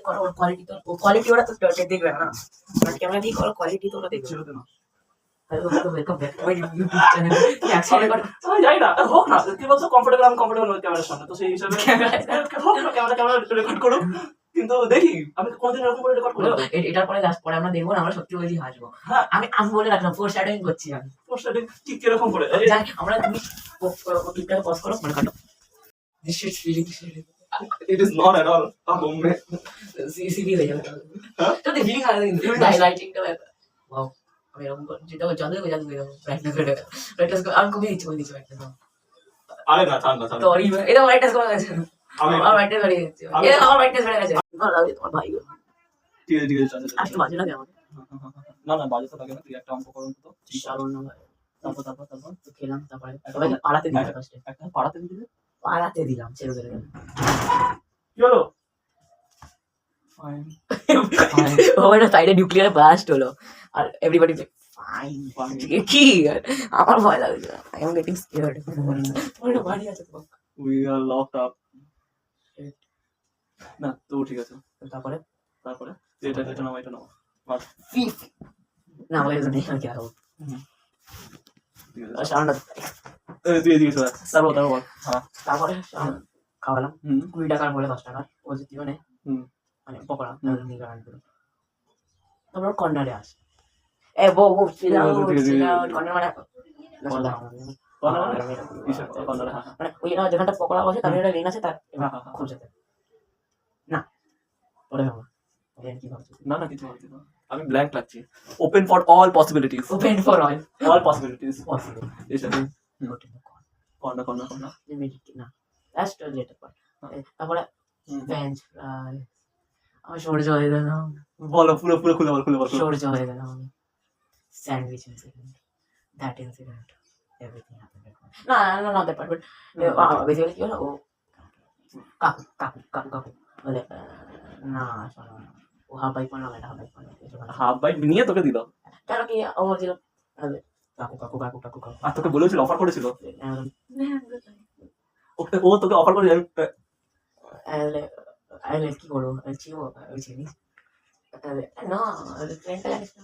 করো, ওর কোয়ালিটি তো ওরা তো দেখবে না, ফ্রন্ট ক্যামেরা দিয়ে করো, কোয়ালিটি তো ওরা দেখবে না। Hello, welcome back to my YouTube channel. কি অ্যাকচুয়ালি আমি জানি না হোক না, তুই বলছো কমফোর্টেবল, আমি কমফোর্টেবল নই ক্যামেরার সামনে, তো সেই হিসাবে হোক না, ক্যামেরা রেকর্ড করো, কিন্তু দেখি আমি কোনদিন এরকম করে রেকর্ড করবো। এটার পরে লাস্ট পরে আমরা দেখবো না, আমরা সত্যি বলছি হাসবো। আমি বলে রাখলাম ফোর শ্যাডোইং করছি আমি। ঠিক কিরকম করে জানি আমরা, তুমি ক্লিপটাকে পজ করো, মানে কাটো। This shit's feeling shit. It is not at all a moment. CCB হয়ে যাবে। তো দেখি খারাপ কিন্তু লাইটিংটা ওয়াও, আমি এরকম যেটা জাদু করে ব্রাইটনেস করে আর কমিয়ে দিচ্ছি ব্রাইটনেস। আরে না, থাম না। তো এটা ব্রাইটনেস কমে গেছে, আমার ব্রাইটনেস বেড়ে গেছে, এটা আমার ব্রাইটনেস বেড়ে গেছে। ভালো লাগে তোমার ভাই। ঠিক আছে চল। আজকে বাজে লাগে আমার। না বাজে তো লাগে না, তুই একটা অঙ্ক করুন তো। সারণ না ভাই। তারপর তো খেলাম, তারপরে সবাইকে পাড়াতে দিলাম, ফার্স্টে একটা পাড়াতে দিলে ছেড়ে দিলাম। কি হলো? ফাইন ওটা সাইডে নিউক্লিয়ার ব্লাস্ট হলো আর এভরিবডি ফাইন কি আমার ভয় লাগছে, আই এম গেটিং স্কেয়ার্ড। ওটা বাড়ি আছে তো, উই আর লকড আপ। না তো ঠিক আছে, তারপরে এটা নাও বাস। না আমাকে তো দেখে কি হবে। সাউন্ড তুই এদিকে চল, তারপর হ্যাঁ, তারপরে খাওয়ালাম 20 টাকার বলে 10 টাকার ও যদি মানে পকোড়া তারপর কর্নারে আসে, এ বউ কর্নার মানে মানে ওই যেখানটা পকোড়া বসে তার একটা লেন আছে, তার খুলছে না পরে হবে কি ভাবছি। না কিছু ভাবছি না, আমি ব্ল্যাঙ্ক লাগছি। Open for all possibilities, open for all possibilities possible. এসে কর্নার না লাস্ট লেটার পার্ট। তারপরে বেঞ্চ আমার সূর্য হয়ে গেল, বলো পুরো খুলে বলো। সূর্য হয়ে গেল আমি, sandwich incident, that incident, everything happened. না দ্যাট পার্ট, বাট বেসিক্যালি কি হলো, ও কাকু বলে না শোনো, ও হাফ বাইক বানাও, এটা হাফ বাইট নিয়ে তোকে দিল, কেন কি ও বলছিল কাকু আর তোকে বলেছিল, অফার করেছিল, ও তোকে অফার করে কি করবো চিনি না ট্রেনটা জানিস না,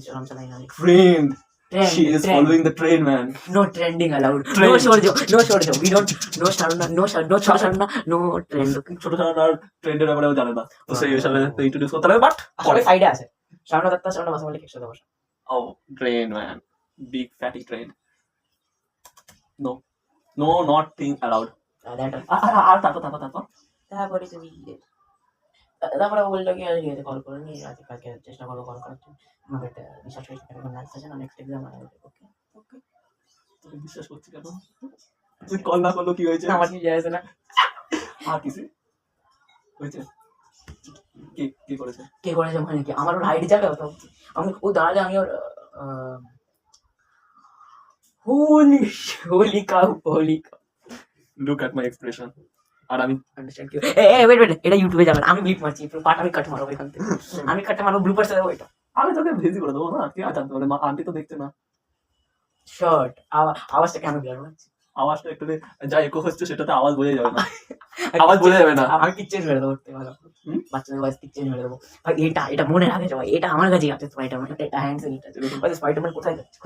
চলাম চালাই না train. She is following the train, man. No trending allowed. No shorjo. We don't. No sharna. No sharna. No trend. ছোট আর ট্রেন্ডের ব্যাপারেও জানে না, তো সেই হিসাবে তো ইন্ট্রোডিউস করতে হবে, বাট পরে সাইডে আছে সামনে দত্তা, সামনে বাসা মালিক একসাথে বসা। ও train man, big fatty train. No not thing allowed. আর তারপরে তুমি তারপরে বললো কি ঠিক আছে কল করে নি, আজকে কালকে চেষ্টা করবো কল করার জন্য, আমাকে একটা বিশ্বাস হয়েছে কেন ম্যাথস আছে না, নেক্সট এক্সাম আছে। ওকে তুই বিশ্বাস করছিস কেন? তুই কল না করলো কি হয়েছে? আমার কি যায় না, আর কিছু হয়েছে? কে করেছে মানে কি আমার ওর হাইট যাবে, তো আমি ও দাঁড়ালে আমি ওর holy cow look at my expression. আর আমি আন্ডারস্ট্যান্ড কি ওয়েট এটা ইউটিউবে যাবে, আমি ব্লিপ মারছি, পুরো পার্ট আমি কাট মারবো এখান থেকে, আমি কাট মারবো, ব্লুপারস দেবো এটা, আমি তোকে ভেজি করে দেবো না, কে জানতে পারে, আন্টি তো দেখছে না। শর্ট আওয়াজটা কেন ব্লার হচ্ছে, আওয়াজটা একটু যা ইকো হচ্ছে সেটাতে আওয়াজ বোঝা যাবে না, আওয়াজ বোঝা যাবে না। আমি পিকচার মেরে দেবো, ভালো বাচ্চাদের ভয়েস পিকচার মেরে দেবো ভাই, এটা মনে রাখে সবাই, এটা আমার কাছে আছে স্পাইডারম্যান, এটা হ্যান্ডস এটা স্পাইডারম্যান কোথায় যাচ্ছে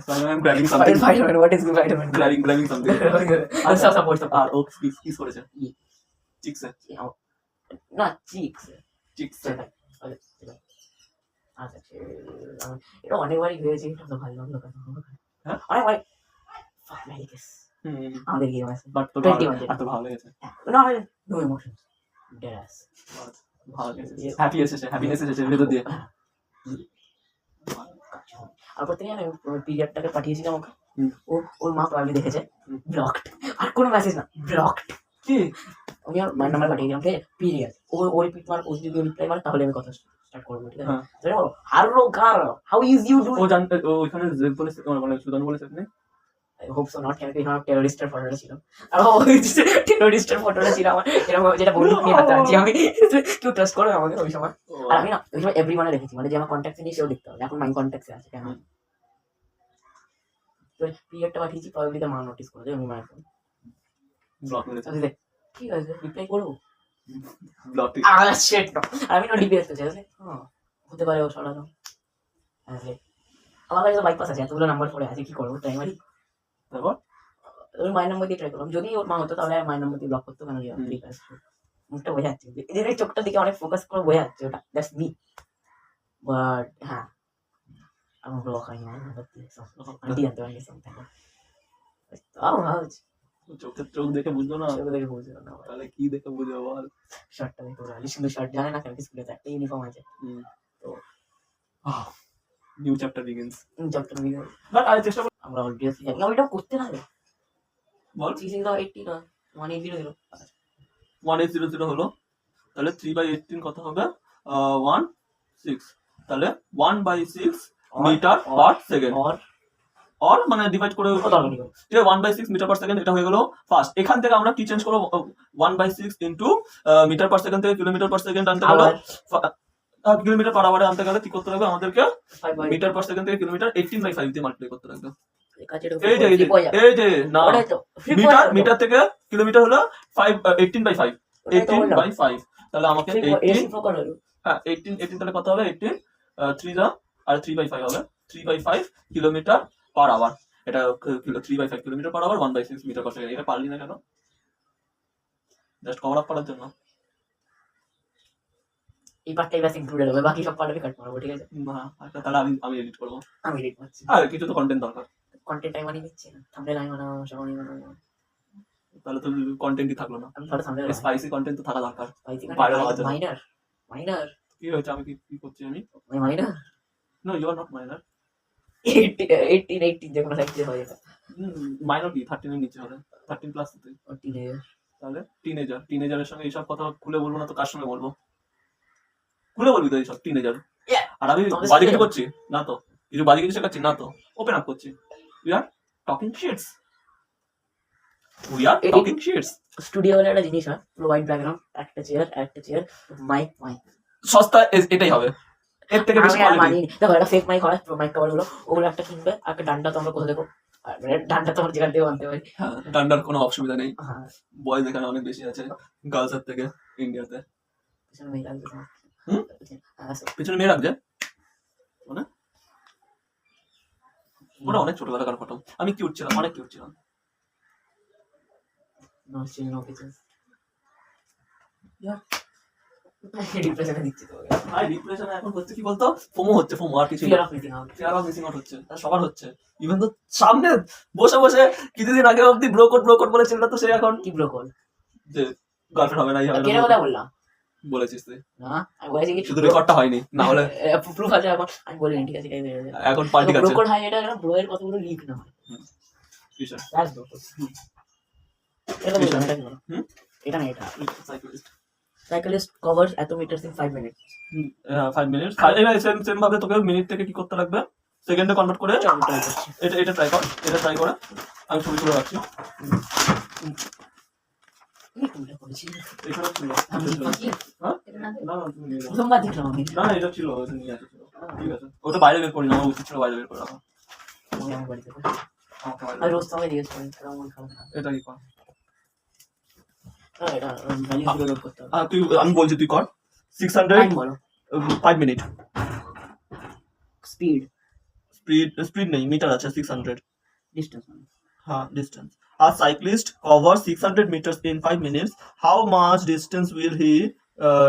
Spiderman grabbing something, Spiderman what is Spiderman grabbing something. আচ্ছা আর ও কিস করেছে চিক্সে, না চিক্সে আচ্ছা এটা অনেকবারই হয়েছে, এটা তো ভালো লাগলো কেন অনেকবার আমাদের গেম আছে, বাট তো ভালো লেগেছে, নো ইমোশনস ড্যাস ভালো লেগেছে, হ্যাপিনেস এসেছে ভেতর দিয়ে। আর প্রত্যেকে আমি পিরিয়ডটাকে পাঠিয়েছিলাম ওকে, ওর মা প্রবলেম দেখেছে, ব্লকড, আর কোনো মেসেজ না, ব্লকড। কি আমি আর মার নাম্বার পাঠিয়ে দিলাম, ঠিক আছে পিরিয়ড, ও রিপিট মার, ও যদি রিপ্লাই মার তাহলে আমি কথা স্টার্ট করবো, ঠিক আছে হারো কার হাউ ইজ ইউ ডু, ও জানতে ওইখানে বলেছে মানে সুদান বলেছে আপনি, I hope so not, কেন কি আমার টেররিস্টের ফটোটা ছিল, আর টেররিস্টের ফটোটা ছিল আমার, এরকম যেটা বন্ধু নিয়ে হাতে আছি আমি, কেউ ট্রাস্ট করবে আমাকে ওই সময়, আর আমি না ওই সময় এভরিওয়ানে রেখেছি, মানে যে আমার কন্ট্যাক্টে নেই সেও দেখতে হবে, এখন মাই কন্ট্যাক্টে আছে কেন, তো পিরিয়ডটা পাঠিয়েছি, প্রবাবলি তার মা নোটিস করেছে, আমি মায়ের ফোন ব্লক মেরেছে, ঠিক আছে রিপ্লাই করবো, ব্লক সেট না আমি না ডিপি আসতে চাই হতে পারে ও সরানো আমার কাছে বাইক পাস আছে এতগুলো নাম্বার পড়ে আছে কি করবো প্রাইমারি তারপর ওই মায়ের নম্বর দিয়ে ট্রাই করলাম যদি ওর মা হতো তাহলে মায়ের নম্বর দিয়ে ব্লক করতো কেন মুখটা বোঝা যাচ্ছে এদের চোখটা দিকে অনেক ফোকাস করে বোঝা যাচ্ছে ওটা দ্যাটস মি বাট হ্যাঁ আমার ব্লক হয়নি আমার নম্বর দিয়ে আন্টি জানতে পারি তাও ভাবছি চোখের চোখ দেখে বুঝলো না চোখ দেখে বুঝলো না তাহলে কি দেখে বুঝবে বল শার্টটা দেখে ওরা কিন্তু শার্ট জানে না কেন স্কুলে তো একটা ইউনিফর্ম আছে তো new chapter begins chapter begin but আমি চেষ্টা করব আমরা অবভিয়াসলি জানি ওইটা করতে না বল 380 না 1800 1800 হলো তাহলে 3/18 কত হবে 16 তাহলে 1/6 মিটার পার সেকেন্ড অর মানে ডিভাইড করে ঠিক আছে 1/6 মিটার পার সেকেন্ড এটা হয়ে গেল ফার্স্ট এখান থেকে আমরা কি চেঞ্জ করব 1/6 ইনটু মিটার পার সেকেন্ড থেকে কিলোমিটার পার সেকেন্ড আনতে গেলে কিলোমিটার পার আওয়ারে আনতে গেলে কি করতে হবে আমাদেরকে মিটার পার সেকেন্ড থেকে কিলোমিটার 18/5 দিয়ে মাল্টিপ্লাই করতে লাগবে এই যে না মিটার থেকে কিলোমিটার হলো 18/5 18/5 তাহলে আমাকে 18 হ্যাঁ 18 তাহলে কত হবে 18 3 যা আর 3/5 হবে 3/5 কিলোমিটার পার আওয়ার এটা 3/5 kilometre per hour 1/6 metre per second এটা পারলি না কেন জাস্ট কভার আপ করার জন্য এই পার্টটাই ব্যাস ইনক্লুডেড হবে বাকি সব পার্ট আমি কাট করবো ঠিক আছে না আচ্ছা তাহলে আমি এডিট করব আমি এডিট করছি আর কিছু তো কন্টেন্ট দরকার কন্টেন্ট আমি বানিয়ে দিচ্ছি না থাম্বনেল আমি বানাবো সব আমি বানাবো তাহলে তো কন্টেন্টই থাকলো না আমি ধরো থাম্বনেল স্পাইসি কন্টেন্ট তো থাকা দরকার মাইনার কি হয়েছে আমি কি করছি আমি minor no you are not minor 18 যে কোনো সাইজে হয় এটা মাইনর কি 13 এর নিচে হবে 13 প্লাস তুই টিনেজার তাহলে টিনেজারের সঙ্গে এইসব কথা খুলে বলবো না তো কার সঙ্গে বলবো খুলে বলবি তো এইসব টিনেজার আর আমি বাজে কিছু করছি না তো কিছু বাজে কিছু শেখাচ্ছি না তো ওপেন আপ করছি we are talking shits studio হলে একটা জিনিস হয় পুরো হোয়াইট ব্যাকগ্রাউন্ড একটা চেয়ার মাইক সস্তা এটাই হবে এর থেকে বেশি কোয়ালিটি দেখো একটা ফেক মাইক হয় মাইক কভার গুলো ওগুলো একটা কিনবে আর একটা ডান্ডা তো আমরা কোথায় দেখো ডান্ডা তো আমরা যেখান থেকে আনতে পারি ডান্ডার কোনো অসুবিধা নেই বয়েজ এখানে অনেক বেশি আছে গার্লস এর থেকে ইন্ডিয়াতে পিছনে মেয়ে রাখছে মানে ওটা অনেক ছোটবেলাকার ফটো আমি কিউট ছিলাম অনেক কিউট ছিলাম এখন হচ্ছে কি বলতো ফোমো হচ্ছে ফোমো আর কিছু ফিয়ার অফ মিসিং আউট হচ্ছে সবার হচ্ছে ইভেন তো সামনে বসে বসে কিছুদিন আগে অব্দি ব্রোকট বলে চিন্তা সে এখন কি ব্রোকট যে গার্লফ্রেন্ড হবে না কেন কথা বললাম বলেছিস তুই না আমি বলেছি কি শুধু রেকর্ডটা হয়নি না হলে প্রুফ আছে এখন আমি বলিনি ঠিক আছে এখন পাল্টি আছে ব্রোকট হয় এটা ব্রো এর কতগুলো লিক না হয় কিসের দ্যাটস ব্রোকট এটা বললাম এটা কি বলো এটা না এটা সাইক্লিস্ট কভারস এত মিটারস ইন 5 মিনিটস 5 মিনিটস এবার সেম ভাবে তোকে মিনিট থেকে কি করতে লাগবে সেকেন্ডে কনভার্ট করে এটা ট্রাই করে আমি ছবি তুলে রাখছি এটা ছিল ঠিক আছে ওটা বাইরে বের করি না আমার উচিত ছিল বাইরে বের করে রাখা এটা কি কর আমি বলছি তুই কর 600 5 মিনিট স্পিড নেই মিটার আছে 600 ডিস্টেন্স হ্যাঁ distance a cyclist covers 600 meters in 5 minutes how much distance will he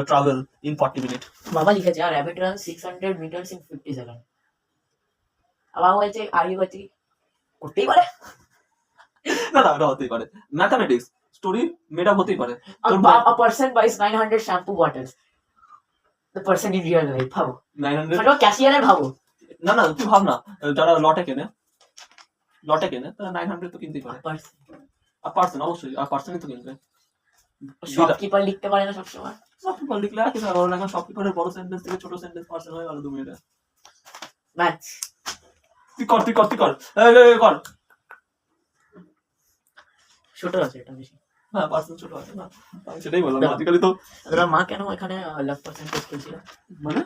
travel in 40 minutes বাবা লিখেছে আর rabbit runs 600 meters in 50 seconds আবার বলছে আর ইউ বলছে করতেই পারে না এটা হতেই পারে ম্যাথমেটিক্স স্টোরি মেড আপ হতেই পারে a person buys 900 shampoo bottles the person in real life ভাবো 900 মানে ক্যাশিয়ারের ভাবো না তুই ভাব না যারা লটে কেনে তারা 900 তো কিনতেই পারে আর পার্সন অবশ্যই আর পার্সনই তো কিনবে শপকিপার লিখতে পারে না সবসময় শপকিপার লিখলে আর কিছু হবে না এখন শপকিপারের বড় সেন্টেন্স থেকে ছোট সেন্টেন্স পার্সন হয়ে গেল 2 মিনিটে ম্যাথ তুই কর কর ছোট আছে এটা বেশি হ্যাঁ পার্সন ছোট আছে না আমি সেটাই বললাম লজিক্যালি তো তোর মা কেন এখানে লাভ পার্সেন্টেজ করছিল মানে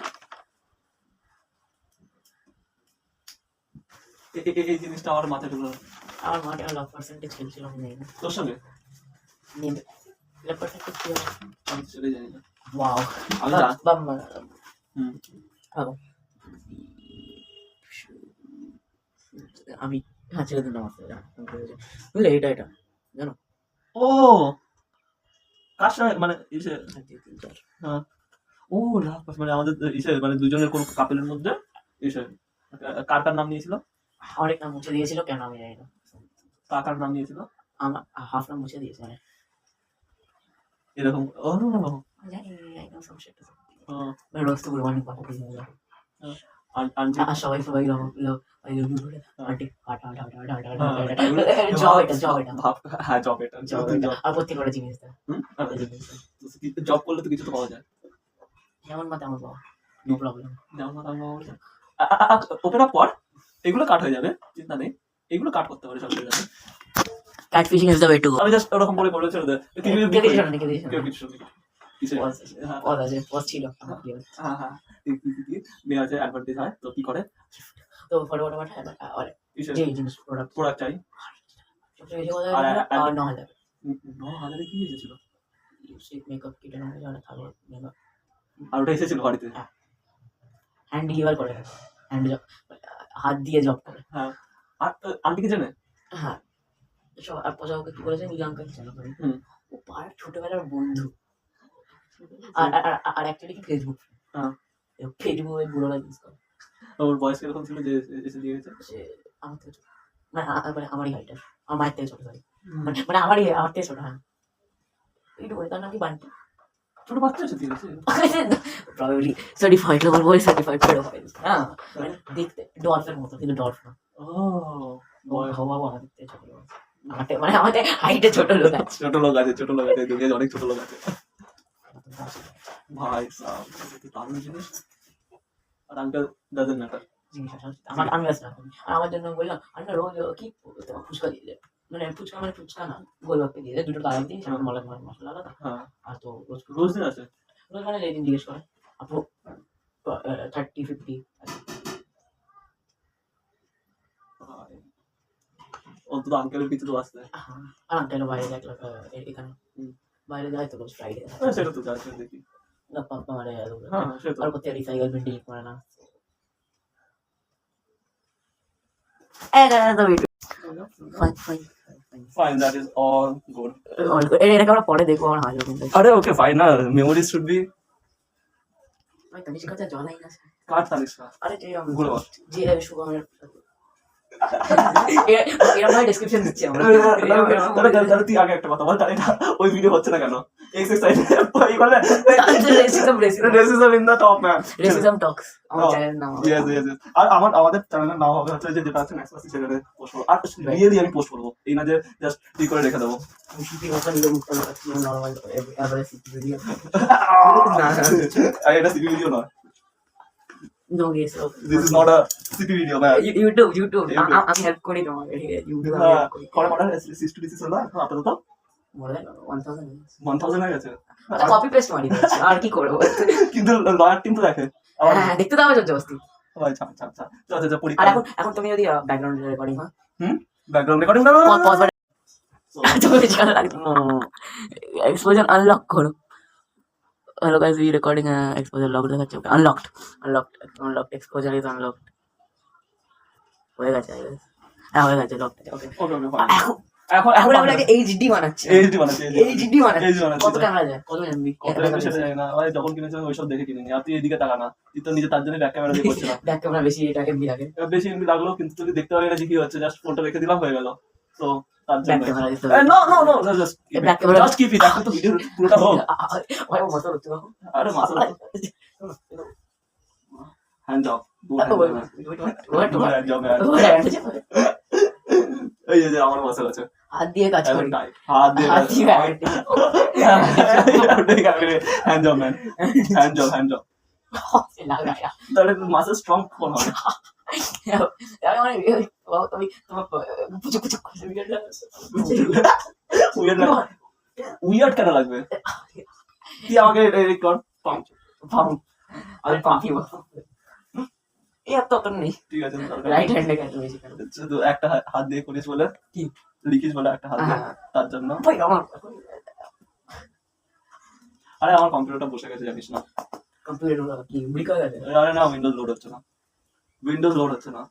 এই জিনিসটা আমার মাথায় ঢুকলো আমার মা কেন লাভ পার্সেন্টেজ খেলছিল আমি জানি না তোর সঙ্গে লেপারটা কি হয়? আমি তো সেটাই জানি না। ওয়াও আমি জানি। বাম্মা হুম। ভালো আমি হ্যাঁ ছেড়ে দিন আমার বুঝলে এটা এটা জানো ও কার সঙ্গে মানে ইসে 1 2 3 4 হ্যাঁ। ও লাভ মানে আমাদের ইসে মানে দুজনের কোন কাপেলের মধ্যে ইসে কার কার নাম নিয়েছিল? অনেক নাম মুছে দিয়েছিল কেন আমি জানি না কার কার নাম নিয়েছিল? আমার হাফ নাম মুছে দিয়েছে মানে এরকম ও জানি একদম সমস্যা ও, মানে রোজ তো অনেক কথা দিয়ে যায় আন্টি আর সবাই সবাই করে হ্যাঁ। আন্টি হাট হাট হাট হাট হাট হ্যাঁ, হাট জব এটা জব এটা ভাব হ্যাঁ জব এটা জব এটা আর প্রত্যেকটা জিনিস দেয় জব করলে তো কিছু তো পাওয়া যায় যেমন মা তেমন পাওয়া নো প্রবলেম ওপেন আপ কর এগুলো কাট হয়ে যাবে চিন্তা নেই এগুলো কাট করতে পারে সব হয়ে যাবে cat fishing is the way to go আমি জাস্ট ওরকম করে বলে ছেড়ে দে কে দিয়েছে না কে দিয়েছে কেউ কিছু শুনি কিসে হ্যাঁ পদ আছে পদ ছিল আমার কি হ্যাঁ হ্যাঁ মেয়ে আছে অ্যাডভান্টেজ হয় তো কি করে তো ফটোফট আর কিসে যে জিনিস প্রোডাক্ট প্রোডাক্ট চাই সবচেয়ে বেশি কথা আর আর 9000 9,000 কি এসেছিল লিপস্টিক মেকআপ কিট এর মধ্যে যারা থাকবে মেকআপ আর ওটা এসেছিল বাড়িতে হ্যান্ড ডেলিভার করে হ্যান্ড হাত দিয়ে জব করে হ্যাঁ আর আন্টিকে জানে হ্যাঁ সব আর পয়সা ওকে কি করেছে নিজে আঙ্কেল চালু করে হুম। ও পাড়ার ছোটবেলার বন্ধু আর আর আর অ্যাকচুয়ালি কি ফেসবুক হ্যাঁ। ফেসবুকে বুড়োরা ইউজ করে ওর বয়স কিরকম ছিল যে এসে দিয়ে গেছে সে আমার থেকে ছোট মানে মানে আমারই হাইটার আমার মায়ের থেকে ছোট সরি মানে আমার থেকে ছোট হ্যাঁ একটু বলে তার নাম কি বান্টি ছোট বাচ্চা এসে দিয়ে গেছে প্রবাবলি সার্টিফাইড আমার বই সার্টিফাইড পেডোফাইল হ্যাঁ মানে দেখতে ডলফের মতো কিন্তু ডলফ না ও হওয়া আমার দেখতে ছোট লোক মানে আমাদের হাইটে ছোট লোক আছে ছোট লোক আছে দুনিয়ায় অনেক ছোট লোক আছে ভাই সাহ দারুণ জিনিস আর আঙ্কেল ডাজন্ট ম্যাটার জিনিস আছে আমার আমি আসলে আর আমার জন্য বললাম আন্না রোজ কি তোমার ফুচকা দিয়ে দেয় মানে ফুচকা না গোলগাপ্পে দিয়ে দেয় দুটো তারা দিন সেরকম মশলা আলাদা হ্যাঁ আর তো রোজ রোজ দিন আছে রোজ মানে যেদিন জিজ্ঞেস করে আপু 30-50 অন্তত আঙ্কেলের কিছু তো আসতে আর আঙ্কেল বাইরে যায় এখানে হুম। বাইরে যায় তো রোজ ফ্রাইডে সেটা তো যাচ্ছে দেখি পাপ্পা মারে হ্যাঁ সে তো আর কোথায় রিসাইকেল বিন ডিলিট করে না fine that is all good এটাকে আমরা পরে দেখবো আমার হাজার কিন্তু আরে ওকে ফাইন না মেমোরিজ শুড বি ভাই তানিশ কথা জলাই না কাট তানিশা আরে যে গুলো যে শুভমের এরকম ভাই ডেসক্রিপশন দিচ্ছি আমরা তাহলে তুই আগে একটা কথা বল তাহলে ওই ভিডিও হচ্ছে না কেন এক্সারসাইজ এই বলে racism in the top man racism talks আমার চ্যানেল নাম ইয়েস আর আমাদের চ্যানেলের নাম হবে হচ্ছে যে যেটা আছে নেক্সট ক্লাসে চ্যানেলে পোস্ট করব আর রিয়েলি আমি পোস্ট করব এই না যে জাস্ট ই করে রেখে দেবো সিপি ওপেন দিয়ে মুখ করে রাখছি নরমাল এভারেজ সিপি ভিডিও আর এটা সিপি ভিডিও নয় no guess this is not a CP video man YouTube আমি হেল্প করি তোমাকে ইউটিউব আমি হ্যাঁ হেল্প করি কত মারা সিস্টেম ডিসিস হলো আপাতত more than 1000 1000 হয়ে গেছে কপি পেস্ট মারি দিচ্ছি আর কি করবো কিন্তু লয়ার টিম তো দেখে হ্যাঁ দেখতে দাও জবরদস্তি ভাই চাপ আচ্ছা আর পরীক্ষা এখন তুমি যদি ব্যাকগ্রাউন্ড রেকর্ডিং হয় ব্যাকগ্রাউন্ড রেকর্ডিং না পজ তুমি জানা লাগবে এক্সপোজার আনলক করো hello guys we recording exposure lock দেখাচ্ছে ওকে আনলকড এক্সপোজার ইজ আনলকড হয়ে গেছে হ্যাঁ হয়ে গেছে লক ওকে ওকে এখন এখন আমরা এইচডি বানাচ্ছি এইচডি বানাচ্ছি এইচডি বানাচ্ছি HD বানাচ্ছি। কত ক্যামেরা যায় কত এমবি কত টাকা সেটা জানি না ভাই যখন কিনেছিলাম ওইসব দেখে কিনিনি আর তুই এদিকে টাকা না তুই তো নিজে তার জন্য ব্যাক ক্যামেরা দিয়ে করছিলাম ব্যাক ক্যামেরা বেশি এটা এমবি লাগে এবার বেশি এমবি লাগলো কিন্তু তুই দেখতে পারবি না যে কি হচ্ছে জাস্ট ফোনটা রেখে দিলাম হয়ে গেল তো তার ব্যাক জন্য ক্যামেরা দিতে no just Back camera- just keep it এখন তো ভিডিও পুরোটা হোক ভাই ও মতো হচ্ছে বাবু আরে মাসা হ্যান্ড জব হ্যান্ড জব এই যে আমার মাসা আছে হাত দিয়ে কাজ করি হাত দিয়ে হাত দিয়ে hand job man hand job লাগায়া তাহলে মাসা স্ট্রং কোন হবে আমি মানে তুমি তোমার পুচু পুচু করে উইয়ার্ড কেন লাগবে তুই আমাকে এডিট কর পাম্প আমি পাখি এই এত তো নেই ঠিক আছে রাইট হ্যান্ডে কাজ বেশি করে শুধু একটা হাত দিয়ে করিস বলে কি লিখিস বলে একটা হাত দিয়ে হ্যাঁ। তার জন্য ভাই আমার আরে আমার কম্পিউটারটা বসে গেছে জানিস না। কম্পিউটার কি ব্রিক হয়ে গেছে? আরে না, উইন্ডোজ লোড হচ্ছে না, উইন্ডোজ লোড হচ্ছে না।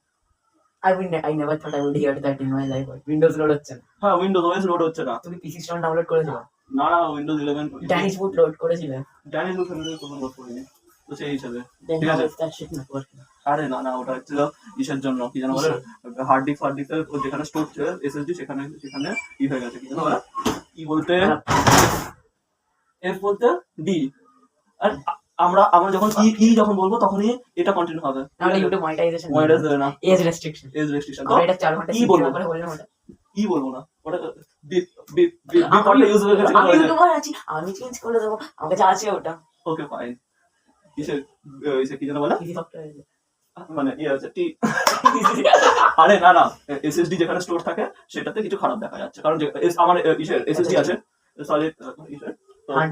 I never thought I would hear that in my life. Windows load হচ্ছে না। হ্যাঁ, উইন্ডোজ ওএস লোড হচ্ছে না। তুমি পিসি স্টোন ডাউনলোড করেছিলে? না না, উইন্ডোজ 11 ড্যানিশ বুট লোড করেছিলে? ড্যানিশ বুট কোনো লোড করিনি, তো সেই হিসাবে Then ঠিক how আছে। is that shit not working? আরে না না, ওটা হচ্ছিল ইসের জন্য, কি জানো বলে, হার্ড ডিস্ক যেখানে স্টোর ছিল এসএসডি, সেখানে সেখানে ই হয়ে গেছে, কি জানো বলে, ই বলতে এফ বলতে ডি। আর আমরা আমরা যখন ই যখন বলবো তখনই এটা কন্টিনিউ হবে। তাহলে ইউটিউব মনিটাইজেশন মনিটাইজ দেবে না, এজ রেস্ট্রিকশন। Age restriction. তো আমরা এটা 4 ঘন্টা ই বলবো করে বললাম ওটা। ই বলবো না, ওটা বিপ বিপ বিপ বিপটা ইউজ হয়ে গেছে। আমি ইউটিউবার আছি, আমি চেঞ্জ করে দেবো, আমার কাছে আছে ওটা। Okay fine. ইসে কি জানো বলে, পিসি সফটওয়্যার। মানে ইয়ে আছে টি। আরে না না, এসএসডি যেখানে স্টোর থাকে সেটাতে কিছু খারাপ দেখা যাচ্ছে, কারণ আমার ইসের এসএসডি আছে সলিড ইসের, হার্ড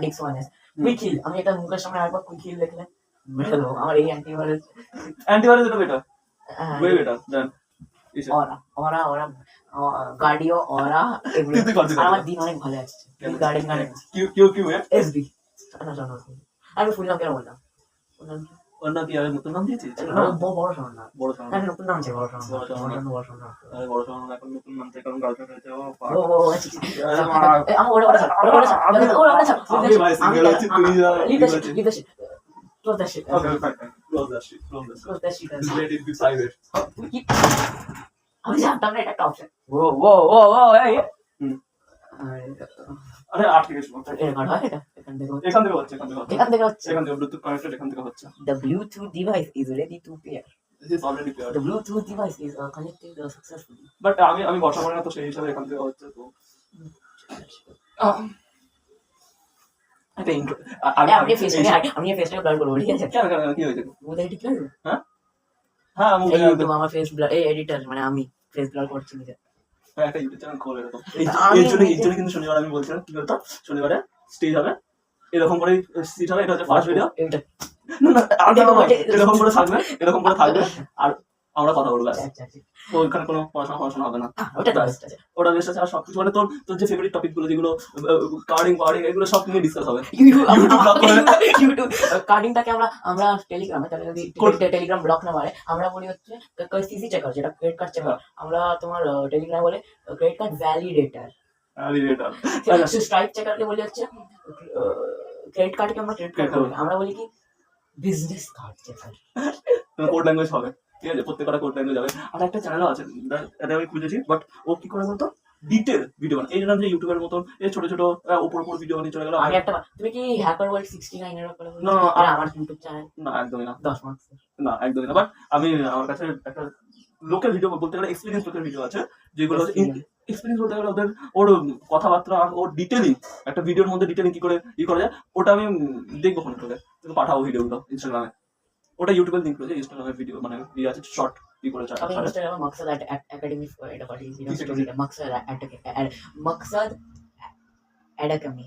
ডিস্ক ওয়ান আছে। কুইক হিল, আমি এটা মুখের সামনে আরেকবার কুইক হিল দেখলে মেরে দেবো। আমার এই অ্যান্টিভাইরাস এটা বেটার, ওয়ে বেটার দেন ইসে। ওরা গার্ডিও ওরা এগুলো। তুই কত আর আমার দিন অনেক ভালো আছে। গার্ডিং কিউ কিউ কিউ এ এসবি। আমি ফুল নাম কেন বললাম? ওর নাম কি আর নতুন নাম দিয়েছিস? বড় শোনা না, বড় শোনা, আমি নতুন নাম চাই। বড় শোনা বড় শোনা। বড় শোনা। আরে বড় শোনা এখন নতুন নাম থেকে, কারণ গার্লফ্রেন্ড হয়েছে। ও ও আচ্ছা আমার ওরা আমি ভাই সিঙ্গেল আছি, তুই যা leave the shit close the shit okay fine fine, close the shit, close the shit, close the shit. Let it be private. আমি জানতাম না এটা একটা অপশন। এই আরে আটকে গেছিল, রেকর্ড হয় এটা এখান থেকে হচ্ছে। এখান থেকে হচ্ছে, এখান থেকে হচ্ছে, এখান থেকে হচ্ছে। এখান থেকে ব্লুটুথ কানেক্টেড, এখান থেকে হচ্ছে। The Bluetooth device is ready to pair. This is already clear. The Bluetooth device is connected successfully. But আমি বর্ষা মানে না, তো সেই হিসাবে এখান থেকে হচ্ছে। তো একটা ইন্ট্রো আমি ফেসটাকে ব্লার করবো, ঠিক আছে? কেন কেন কি হয়েছে? ওদের ঠিক আছে? হ্যাঁ হ্যাঁ, আমি এই ইউটিউব আমার ফেস ব্লার, এই এডিটর মানে আমি ফেস ব্লার করছি নিজে। একটা ইউটিউব চ্যানেল খোলে এরকম। এই জন্য কিন্তু শনিবার আমি বলছিলাম কি বলতো, শনিবারে স্টেজ হবে, এরকম করে সিট হবে, এটা হচ্ছে ফার্স্ট ভিডিও। এইটা এরকম করে থাকবে, এরকম করে থাকবে, আর আমরা কথা বলবো। আচ্ছা তো ওইখানে কোনো পড়াশোনা হবে না, ওটা তো বেস্ট আছে। ওটা বেশ আছে। আর সবকিছু মানে তোর তোর যে ফেভারিট টপিক গুলো, যেগুলো কার্ডিং এগুলো সব নিয়ে ডিসকাস হবে। ইউটিউব কার্ডিংটাকে আমরা টেলিগ্রামে, তাহলে যদি টেলিগ্রাম ব্লক না মারে, আমরা বলি হচ্ছে সিসি চেকার, যেটা ক্রেডিট কার্ড চেকার। আমরা তোমার টেলিগ্রামে বলে ক্রেডিট কার্ড ভ্যালিডেটর। স্ট্রাইপ চেকারকে বলি হচ্ছে ক্রেডিট কার্ডকে আমরা ক্রেডিট কার্ড বলি, আমরা বলি কি business card checker. Code language হবে, ঠিক আছে, প্রত্যেকটা কোড ল্যাঙ্গুয়েজ হবে। আর একটা চ্যানেলও আছে, এটা আমি খুঁজেছি, বাট ও কি করে বলতো, ডিটেল ভিডিও বানায়। এই জন্য যে ইউটিউবের মতন এই ছোট ছোট উপর ভিডিও বানিয়ে চলে গেল। আমি একটা, তুমি কি হ্যাকার ওয়ার্ল্ড 69 এর ব্যাপারে বলছো? না, আর আমার ইউটিউব চ্যানেল না একদমই না, 10 মার্কস। না একদমই না। বাট আমি আমার কাছে একটা লোকাল ভিডিও বলতে গেলে এক্সপিরিয়েন্স লোকাল ভিডিও আছে, যেগুলো হচ্ছে এক্সপিরিয়েন্স বলতে গেলে ওদের ওর কথাবার্তা আর ওর ডিটেলিং, একটা ভিডিওর মধ্যে ডিটেলিং কি করে করা যায়, ওটা আমি দেখবো ফোনে তোকে, পাঠাবো ভিডিওগুলো ইনস্টাগ্রামে। ওটা ইউটিউবে লিঙ্ক রয়েছে, ইনস্টাগ্রামের ভিডিও মানে ইয়ে আছে, শর্ট কি করে আমি ইনস্টাগ্রামে মাকসাদ একাডেমি এটা পাঠিয়েছি। মাকসাদ academy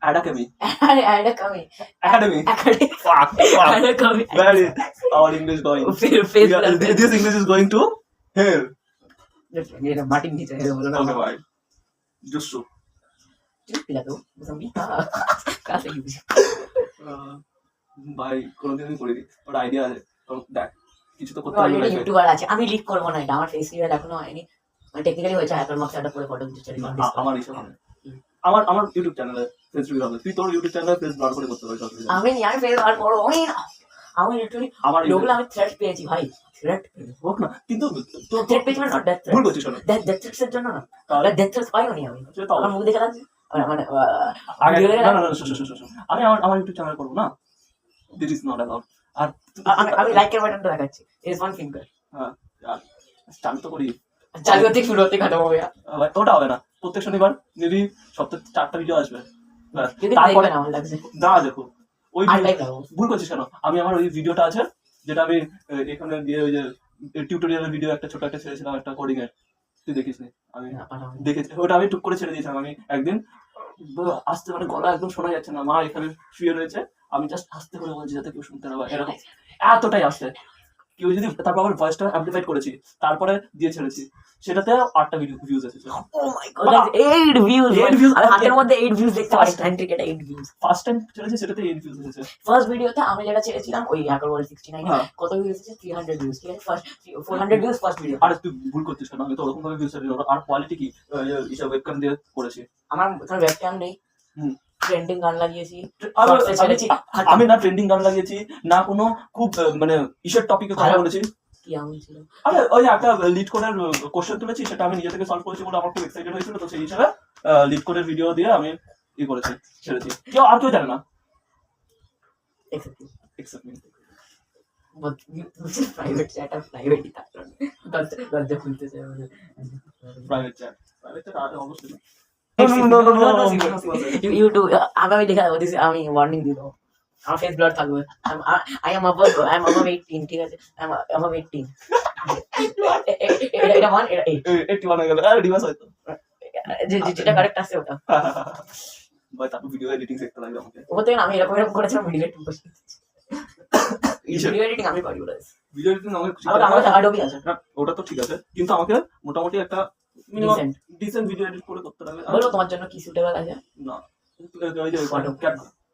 academy academy fuck academy where is our English going? This English is going to hell. এটা মাটির নিচে বলো না। Okay, bye. Just so. পিলা তো বুঝাবি কাছে কি বুঝি ভাই কোনোদিনই করিনি, ওটা আইডিয়া আছে। দেখ কিছু তো করতে অলরেডি হবে। ইউটিউবার আছে, আমি লিক করব না এটা। আমার ফেস রিভিল এখনো হয়নি, মানে টেকনিক্যালি হয়েছে। হ্যাকার মার্কসটা পরে ফটো দিতে চাই। আমার ইচ্ছা হবে, আমার ইউটিউব চ্যানেলে ফেস রিভিউ হবে, তুই তোর ইউটিউব চ্যানেলে ফেস ব্লার করে করতে পারিস। আমি ফেস আর করব না। আমি লিটারালি আমার লোকগুলো আমি থ্রেট পেয়েছি ভাই, থ্রেট হোক না, কিন্তু তোর থ্রেট পেয়েছি মানে ডেথ ভুল করছিস শোনো। ডেথ থ্রেটসের জন্য না, তাহলে ডেথ থ্রেটস পাইও নি আমি। সেটা তো আমার মুখ দেখে লাগছে মানে আগে ভিডিও দেখে না না না, শোন, আমি আমার ইউটিউব চ্যানেল করব না, দিস ইজ নট অ্যালাউড। আর আমি লাইকের বাটনটা দেখাচ্ছি, ইজ ওয়ান ফিঙ্গার। হ্যাঁ চালু তো করি, চালু হতে শুরু হতে খাটো হবে। ওটা হবে না, প্রত্যেক শনিবার মেবি সপ্তাহে 4টা ভিডিও আসবে। তারপরে আমার লাগছে না দেখো ওই আর লাইক দাও। ভুল করছিস কেন, আমি আমার ওই ভিডিওটা আছে যেটা আমি এখানে দিয়ে ওই যে টিউটোরিয়ালের ভিডিও একটা ছোট একটা ছেড়েছিলাম, একটা কোডিং এর, তুই দেখিস নি? আমি দেখেছি, ওটা আমি টুক করে ছেড়ে দিয়েছিলাম। আমি একদিন আসতে মানে গলা একদম শোনা যাচ্ছে না, মা এখানে শুয়ে রয়েছে, আমি জাস্ট আস্তে করে বলছি যাতে কেউ শুনতে না পায়, এরকম এতটাই আসছে। কেউ যদি তারপর আবার ভয়েসটা অ্যাম্পলিফাইড করেছি, তারপরে দিয়ে ছেড়েছি, সেটাতে 8টা ভিউজ এসেছে। ও মাই গড, 8 ভিউজ! 8 views, আমি হাতের মধ্যে 8 ভিউজ দেখতে পারি, ফ্যান্ট্রিক এটা 8 ভিউজ। ফার্স্ট টাইম ছেড়েছি, সেটাতে 8 ভিউজ এসেছে। ফার্স্ট ভিডিওতে আমি যেটা ছেড়েছিলাম ওই হ্যাকার ওয়ার্ল্ড 69 হ্যাঁ। কত ভিউজ এসেছে? 300 ভিউজ। ঠিক আছে, ফার্স্ট 400 ভিউজ ফার্স্ট ভিডিও। আরে তুই ভুল করছিস কেন? আমি তো ওরকম ভাবে ভিউজ ছেড়েছি, আর কোয়ালিটি কি এইসব ওয়েবক্যাম দিয়ে করেছি। আমার ওখানে ওয়েবক্যাম নেই, হুম। ট্রেন্ডিং গান লাগিয়েছি, আর শর্টসে ছেড়েছি। আমি না ট্রেন্ডিং গান লাগিয়েছি, না কোনো খুব মানে ইসের টপিকে কথা ভালো। বলেছি। কি এমন ছিল? আরে ওই একটা লিড কোডের কোশ্চেন তুলেছি, সেটা আমি নিজে থেকে সলভ করেছি বলে আমার খুব এক্সাইটেড হয়েছিল, তো সেই হিসাবে লিড কোডের ভিডিও দিয়ে আমি করেছি, ছেড়েছি। কেউ জানে না Exactly. except me. But private chat আর প্রাইভেটই থাকলো না। দরজা খুলতে চাই আমাদের। প্রাইভেট চ্যাট আরে অবশ্যই না। ইউটিউব আগামী দেখা দিস, আমি ওয়ার্নিং দিব, আমার ফেস ব্লার থাকবে। আই এম above 18, ঠিক আছে, আই এম above 18। এটা 1, এটা 8, 81 হয়ে গেল, আরে ডিভাইস হয়তো যেটা কারেক্ট আছে ওটা। ভাই তারপর ভিডিও এডিটিং শিখতে লাগবে আমাকে। ওর থেকে আমি এরকম করেছিলাম, ভিডিও এডিটিং আমি পারি বলে। ভিডিও এডিটিং আমাকে আমার অ্যাডোবি আছে, না, ওটা তো ঠিক আছে, কিন্তু আমাকে মোটামুটি একটা minimum Decent. Decent video edit করে করতে লাগবে। বলো তোমার জন্য কি সুটেবল আছে? না, ওই যে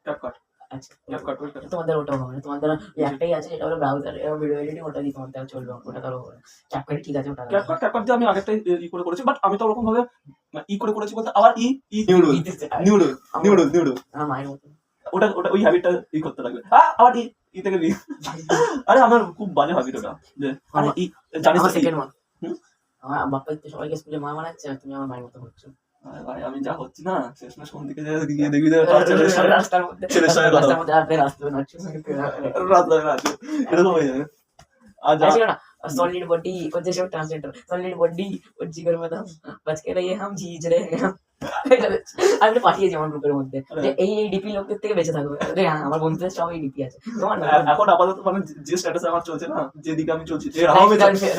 ক্যাপকাট আচ্ছা, ক্যাপকাট তোমাদের ওটাও হবে না, তোমাদের ওই একটাই আছে, এটা হলো ব্রাউজার ভিডিও এডিটিং, ওটা দিয়ে তোমার দ্বারা চলবে, ওটা তাহলে হবে না। ক্যাপকাট ঠিক আছে, ওটা ক্যাপকাট দিয়ে আমি আগেরটাই করে করেছি, বাট আমি তো ওরকম ভাবে করে করেছি বলতে আবার নিউডল আমার মায়ের মতো। ওটা ওই হ্যাবিটটা করতে লাগবে। আবার থেকে আরে আমার খুব বাজে হ্যাবিট ওটা, যে আরে জানিস তো সেকেন্ড মা, আমার বাপ্পা তো সবাইকে স্কুলে মা বানাচ্ছে, আর তুমি আমার মায়ের মতো করছো। ভাই আমি যা হচ্ছি না, শেষমেশ কোন দিকে গিয়ে দেখবি রাস্তার মধ্যে আসতে না, এরকম হয়ে যাবে। আর যা ছিল না सॉलिड बॉडी और जैसे ट्रांसलेटर सॉलिड बॉडी और जिगर में दम बच के रहिए हम जीज रहे हैं। আমি পাঠিয়েছি আমার গ্রুপের মধ্যে যে এই ডিপি লোকদের থেকে বেঁচে থাকবে। আরে হ্যাঁ, আমার বন্ধুদের সবাই ডিপি আছে। তোমার এখন আপাতত মানে যে স্ট্যাটাসে আমার চলছে না, যেদিকে আমি চলছি, যে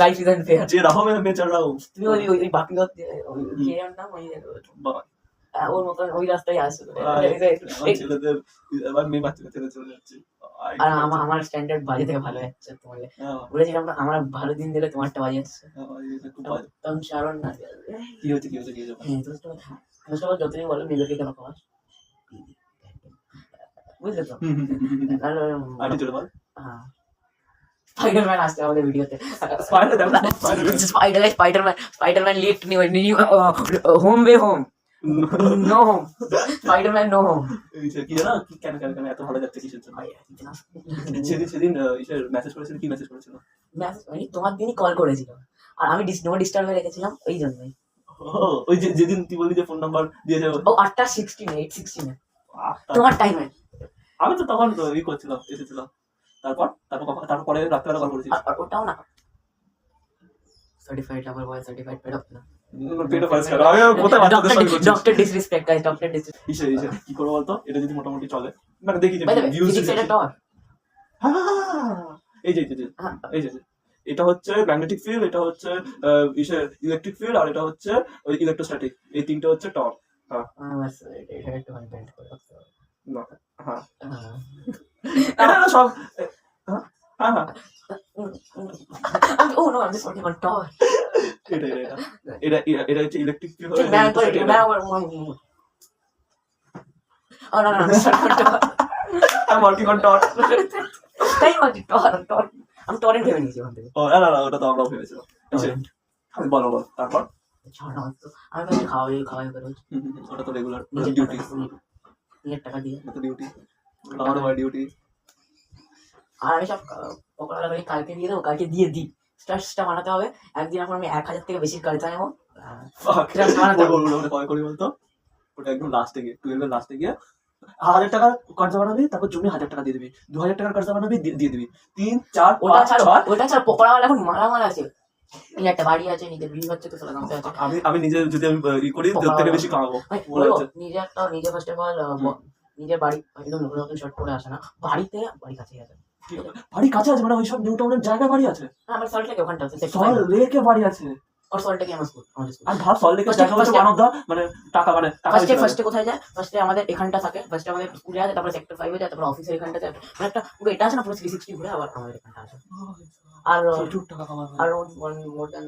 লাইফ ইজ আনফেয়ার, যে রাহো মে চল রাহা হুঁ, তুমি ওই বাকি লোক কে নাম ওই ওর মতন ওই রাস্তায় আসবে। ছেলেদের এবার মেয়ে বাচ্চা ছেলে চলে যাচ্ছে, আর আমার স্ট্যান্ডার্ড বাজে থেকে ভালো যাচ্ছে। তোমাকে বলেছিলাম না, আমার ভালো দিন দিলে তোমারটা বাজে যাচ্ছে। তখন শারণ না কি হচ্ছে হ্যাঁ, যতদিন বলো নিজেকে কেন খাওয়াস, বুঝলে তো? হ্যাঁ, স্পাইডারম্যান আসছে আমাদের ভিডিওতে। Spiderman lift new home way home no home Spiderman no home. কি জানো কেন এত ভালো যাচ্ছে কিসের জন্য? সেদিন মেসেজ করেছিল, কি মেসেজ করেছিল? মানে তোমার দিনই কল করেছিল, আর আমি নো ডিস্টার্বে রেখেছিলাম ওই জন্যই। ওই যেদিন তুই বললি যে ফোন নাম্বার দিয়েছে, ও 8:16 তোমার টাইমে, আমি তো তখন তো করছিলাম, এসেছিলাম। তারপরে রাত্রেবেলা কল করেছিস। আর ওটাও না certified lover boy, certified paedophile, Doctor Disrespect guys, Doctor Disrespect. কি করবো বলতো, এটা যদি মোটামুটি চলে, মানে দেখি যে এই যে এটা হচ্ছে ম্যাগনেটিক ফিল্ড, এটা হচ্ছে ইলেকট্রিক ফিল্ড, আর এটা হচ্ছে ওই ইলেকট্রোস্ট্যাটিক, এই তিনটে হচ্ছে টর্ক। হ্যাঁ এটা সব হ্যাঁ oh no, I'm just working on torque. এটা হচ্ছে electric field. Oh no, I'm working on torque. আমি টরেন্ট ভেবে নিয়েছি ওখান থেকে। না ওটা তো আমরাও ভেবেছিলাম। বলো তারপর আমি ভাবছি খাওয়াই করে, ওটা তো রেগুলার ডিউটি, নিজের টাকা দিয়ে ডিউটি, আমারও ডিউটি। আর আমি সব পকোড়া কালকে দিয়ে দেবো, কালকে দিয়ে দিই। স্টার্সটা বানাতে হবে একদিন, এখন আমি 1000 থেকে বেশি কালকে নেবো। করি বলতো, ওটা একদম লাস্টে গিয়ে 12 লাস্টে গিয়ে 1000 টাকার কর্জা বানাবি, তারপর জমি 1000 টাকা দিয়ে দিবি, 2000 টাকার কর্জা বানাবি, দিয়ে দিবি 3 4 ওটা ছাড়া পকোড়াওয়ালা এখন মারামার আছে। একটা বাড়ি আছে, নিজের বিল হচ্ছে, তো সালা গামছা আছে। আমি নিজে যদি আমি করি, তোর থেকে বেশি কামাবো। নিজে ফার্স্ট অফ অল নিজের বাড়ি একদম নতুন শর্ট করে আসে না, বাড়িতে বাড়ি কাছে আছে, বাড়ি কাছে আছে মানে ওইসব নিউ টাউনের জায়গা বাড়ি আছে, আমার সল্ট লেক ওখানটা আছে, সল্ট লেকে বাড়ি আছে। আর সল্টে কি আমার স্কুল, আমাদের স্কুল আর ভাব সল্টলেকে First- দেখা হচ্ছে first- ওয়ান অফ দা মানে টাকা বেশি লাগে। ফার্স্টে কোথায় যায়? ফার্স্টে আমাদের এখানটা থাকে, ফার্স্টে আমাদের স্কুলে আছে, তারপরে সেক্টর 5 এ যায়, তারপরে অফিসের এখানটা যায়, মানে একটা পুরো এটা আছে না, পুরো 360 ঘুরে আবার আমাদের এখানটা আছে। আর প্রচুর টাকা কামাবে। আর মোর দ্যান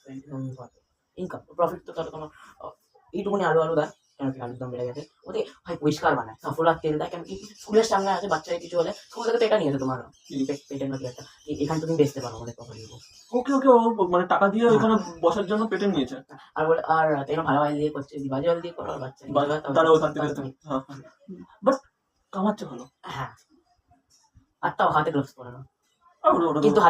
20 ইনকাম প্রফিট তো তার কোনো এইটুকুনি আলু দেয়, কেন কি আলুর দাম বেড়ে গেছে, ওদের ভাই পরিষ্কার বানায়, সাফোলার তেল দেয়, কেন কি স্কুলের সামনে আছে, বাচ্চারা কিছু হলে স্কুল থেকে তো এটা নিয়ে যেত তোমার পেটের নাকি একটা, এখানে তুমি বেচতে পারো আমাদের প্রপার্টি। ওকে ওকে, ও মানে টাকা দিয়ে ওখানে বসার জন্য পেটে নিয়েছে। আর বলে আর তেল ভালো ভাই দিয়ে করছে, বাজে দিয়ে করো, আর বাচ্চা তারা ওখান থেকে বাট কামাচ্ছে ভালো। হ্যাঁ, আর তাও হাতে গ্লাভস পরে না, আর ওটা তো- কিন্তু